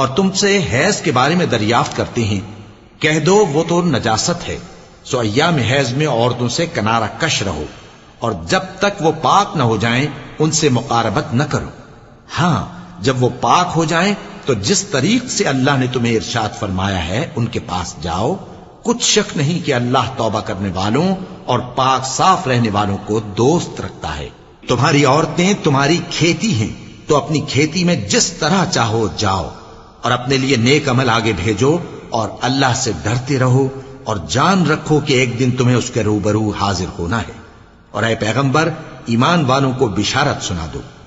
और तुमसे हैज के बारे में दरियाफ्त करते हैं, कह दो वो तो नजासत है, सो अय्याम हैज में औरतों से किनारा कश रहो, और जब तक वो पाक न हो जाएं उनसे मुकारबत न करो। हां, जब वो पाक हो जाएं तो जिस तरीक से अल्लाह ने तुम्हें इरशाद फरमाया है उनके पास जाओ। कुछ शक नहीं कि अल्लाह तौबा करने वालों और पाक साफ रहने वालों को दोस्त रखता है। तुम्हारी औरतें तुम्हारी खेती हैं, तो अपनी खेती में जिस तरह चाहो जाओ, और अपने लिए नेक अमल आगे भेजो, और अल्लाह से डरते रहो, और जान रखो कि एक दिन तुम्हें उसके रूबरू हाजिर होना है। और ऐ पैगंबर, ईमान वालों को बिशारत सुना दो।